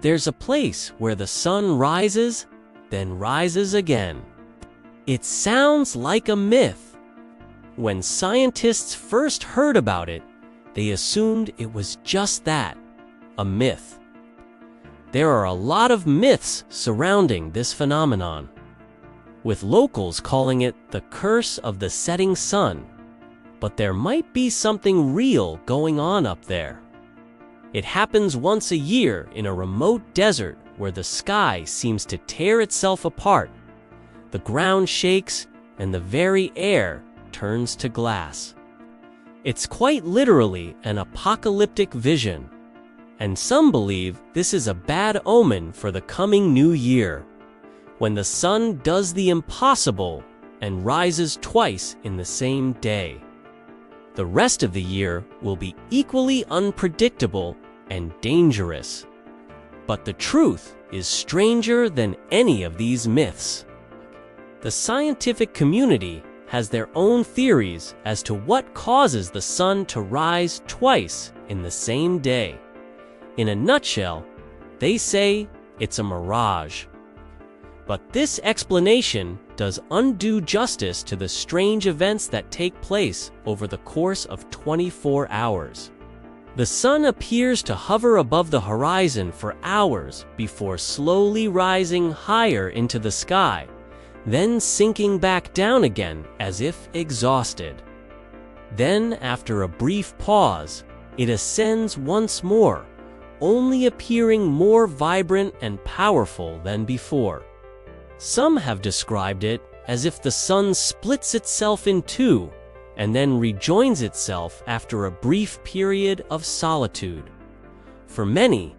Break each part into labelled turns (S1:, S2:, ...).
S1: there's a place where the sun rises, then rises again. It sounds like a myth. When scientists first heard about it, they assumed it was just that, a myth. There are a lot of myths surrounding this phenomenon, with locals calling it the curse of the setting sun. But there might be something real going on up there. It happens once a year in a remote desert where the sky seems to tear itself apart. The ground shakes and the very air turns to glass. It's quite literally an apocalyptic vision, and some believe this is a bad omen for the coming new year, when the sun does the impossible and rises twice in the same day. The rest of the year will be equally unpredictable and dangerous. But the truth is stranger than any of these myths. The scientific community has their own theories as to what causes the sun to rise twice in the same day. In a nutshell, they say it's a mirage. But this explanation does undue justice to the strange events that take place over the course of 24 hours. The sun appears to hover above the horizon for hours before slowly rising higher into the sky, then sinking back down again as if exhausted. Then, after a brief pause, it ascends once more, only appearing more vibrant and powerful than before. Some have described it as if the sun splits itself in two and then rejoins itself after a brief period of solitude. For many,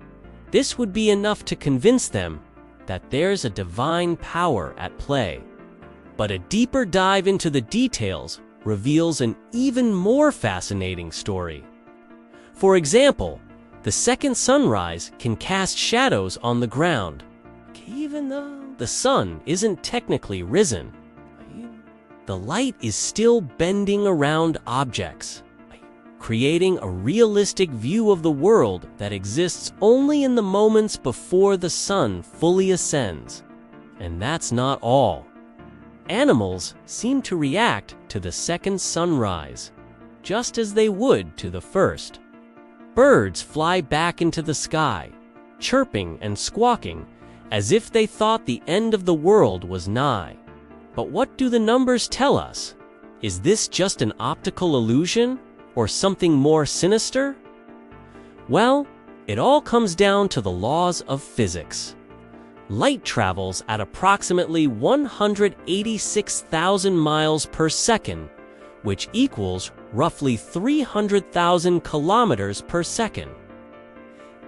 S1: this would be enough to convince them that there's a divine power at play. But a deeper dive into the details reveals an even more fascinating story. For example, the second sunrise can cast shadows on the ground, even though the sun isn't technically risen. The light is still bending around objects, creating a realistic view of the world that exists only in the moments before the sun fully ascends. And that's not all. Animals seem to react to the second sunrise, just as they would to the first. Birds fly back into the sky, chirping and squawking, as if they thought the end of the world was nigh. But what do the numbers tell us? Is this just an optical illusion, or something more sinister? Well, it all comes down to the laws of physics. Light travels at approximately 186,000 miles per second, which equals roughly 300,000 kilometers per second.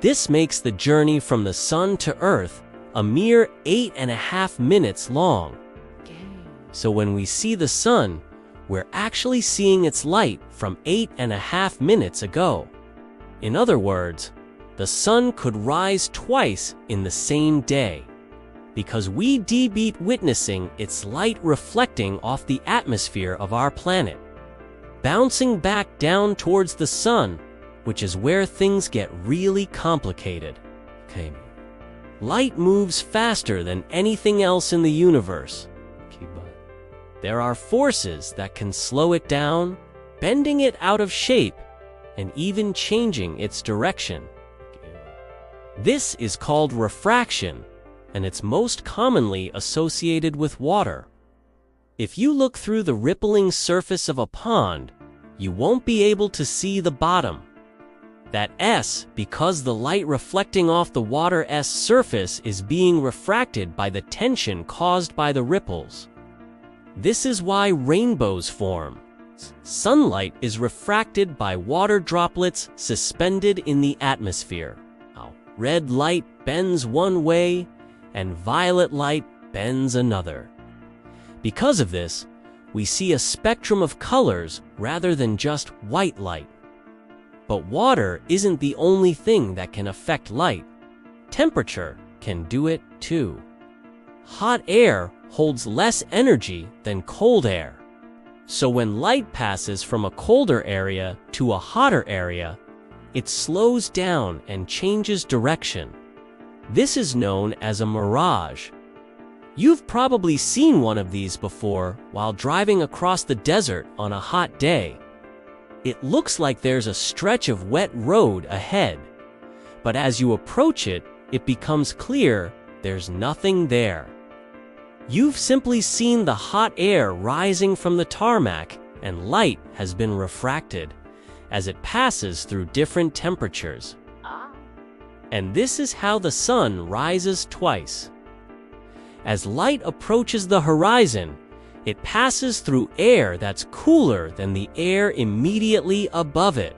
S1: This makes the journey from the sun to Earth a mere 8.5 minutes long. So when we see the sun, we're actually seeing its light from 8.5 minutes ago. In other words, the sun could rise twice in the same day, because we beat witnessing its light reflecting off the atmosphere of our planet, bouncing back down towards the sun, which is where things get really complicated. Light moves faster than anything else in the universe. There are forces that can slow it down, bending it out of shape, and even changing its direction. This is called refraction, and it's most commonly associated with water. If you look through the rippling surface of a pond, you won't be able to see the bottom. That S because the light reflecting off the water's surface is being refracted by the tension caused by the ripples. This is why rainbows form. Sunlight is refracted by water droplets suspended in the atmosphere. Red light bends one way, and violet light bends another. Because of this, we see a spectrum of colors rather than just white light. But water isn't the only thing that can affect light. Temperature can do it too. Hot air holds less energy than cold air. So when light passes from a colder area to a hotter area, it slows down and changes direction. This is known as a mirage. You've probably seen one of these before while driving across the desert on a hot day. It looks like there's a stretch of wet road ahead, but as you approach it, it becomes clear there's nothing there. You've simply seen the hot air rising from the tarmac, and light has been refracted as it passes through different temperatures. And this is how the sun rises twice. As light approaches the horizon, it passes through air that's cooler than the air immediately above it.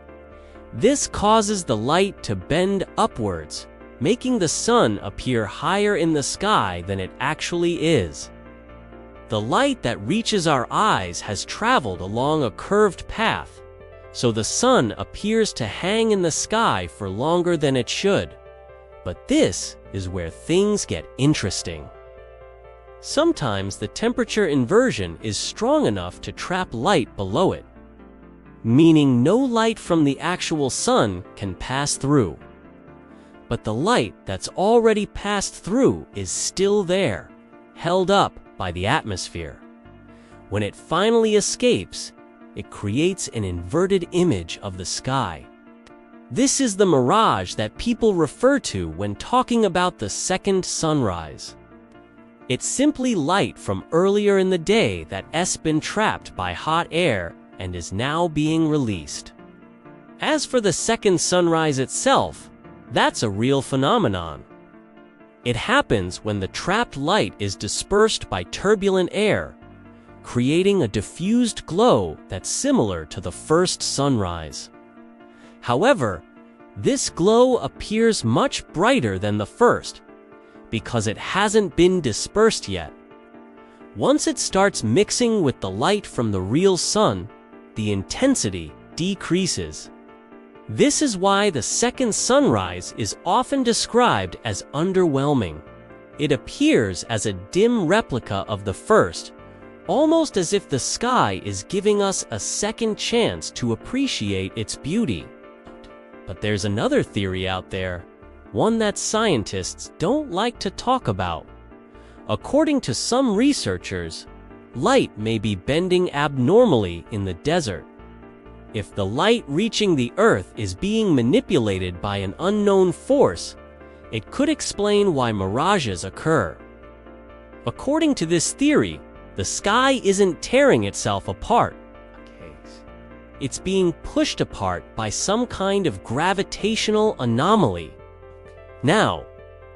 S1: This causes the light to bend upwards, making the sun appear higher in the sky than it actually is. The light that reaches our eyes has traveled along a curved path, so the sun appears to hang in the sky for longer than it should. But this is where things get interesting. Sometimes the temperature inversion is strong enough to trap light below it, meaning no light from the actual sun can pass through. But the light that's already passed through is still there, held up by the atmosphere. When it finally escapes, it creates an inverted image of the sky. This is the mirage that people refer to when talking about the second sunrise. It's simply light from earlier in the day that has been trapped by hot air and is now being released. As for the second sunrise itself, that's a real phenomenon. It happens when the trapped light is dispersed by turbulent air, creating a diffused glow that's similar to the first sunrise. However, this glow appears much brighter than the first because it hasn't been dispersed yet. Once it starts mixing with the light from the real sun, the intensity decreases. This is why the second sunrise is often described as underwhelming. It appears as a dim replica of the first, almost as if the sky is giving us a second chance to appreciate its beauty. But there's another theory out there, one that scientists don't like to talk about. According to some researchers, light may be bending abnormally in the desert. If the light reaching the Earth is being manipulated by an unknown force, it could explain why mirages occur. According to this theory, the sky isn't tearing itself apart. It's being pushed apart by some kind of gravitational anomaly. Now,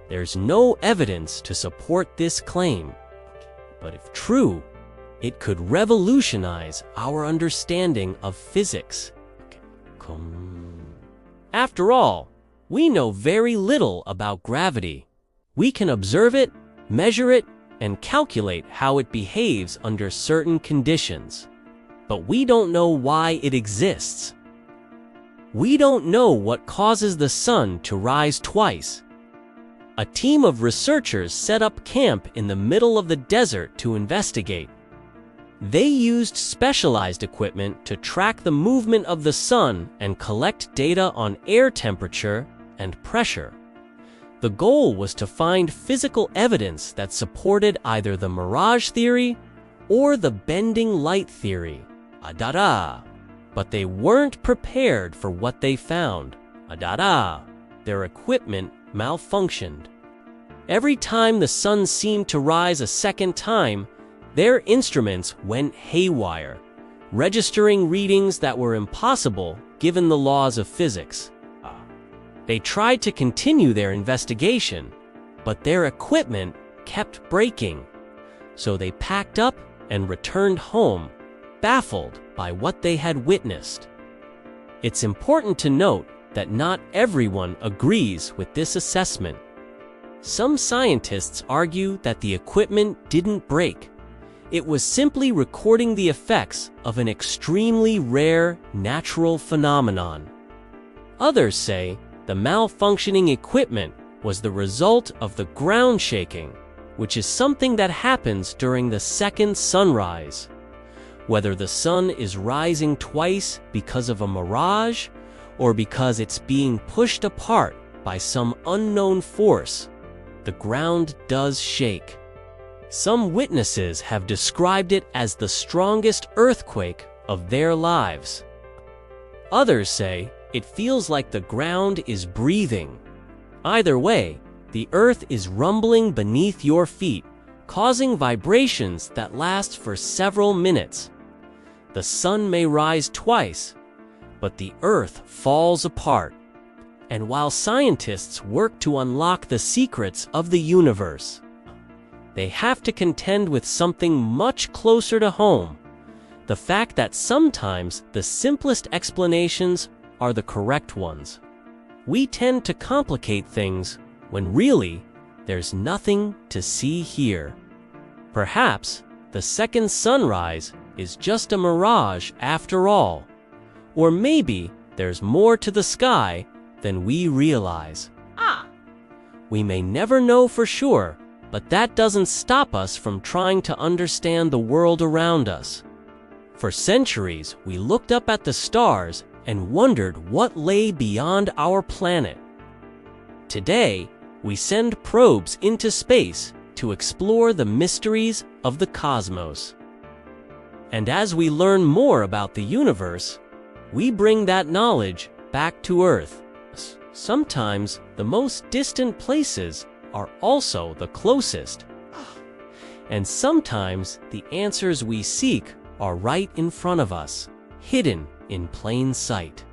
S1: there's no evidence to support this claim, but if true, it could revolutionize our understanding of physics. After all, we know very little about gravity. We can observe it, measure it, and calculate how it behaves under certain conditions. But we don't know why it exists. We don't know what causes the sun to rise twice. A team of researchers set up camp in the middle of the desert to investigate. They used specialized equipment to track the movement of the sun and collect data on air temperature and pressure. The goal was to find physical evidence that supported either the mirage theory or the bending light theory. But they weren't prepared for what they found. Their equipment malfunctioned. Every time the sun seemed to rise a second time, their instruments went haywire, registering readings that were impossible given the laws of physics. They tried to continue their investigation, but their equipment kept breaking. So they packed up and returned home, baffled by what they had witnessed. It's important to note that not everyone agrees with this assessment. Some scientists argue that the equipment didn't break. It was simply recording the effects of an extremely rare natural phenomenon. Others say the malfunctioning equipment was the result of the ground shaking, which is something that happens during the second sunrise. Whether the sun is rising twice because of a mirage or because it's being pushed apart by some unknown force, the ground does shake. Some witnesses have described it as the strongest earthquake of their lives. Others say it feels like the ground is breathing. Either way, the earth is rumbling beneath your feet, causing vibrations that last for several minutes. The sun may rise twice, but the earth falls apart. And while scientists work to unlock the secrets of the universe, they have to contend with something much closer to home: the fact that sometimes the simplest explanations are the correct ones. We tend to complicate things when really there's nothing to see here. Perhaps the second sunrise is just a mirage after all. Or maybe there's more to the sky than we realize. We may never know for sure, but that doesn't stop us from trying to understand the world around us. For centuries, we looked up at the stars and wondered what lay beyond our planet. Today, we send probes into space to explore the mysteries of the cosmos. And as we learn more about the universe, we bring that knowledge back to Earth. Sometimes the most distant places are also the closest. And sometimes the answers we seek are right in front of us, hidden in plain sight.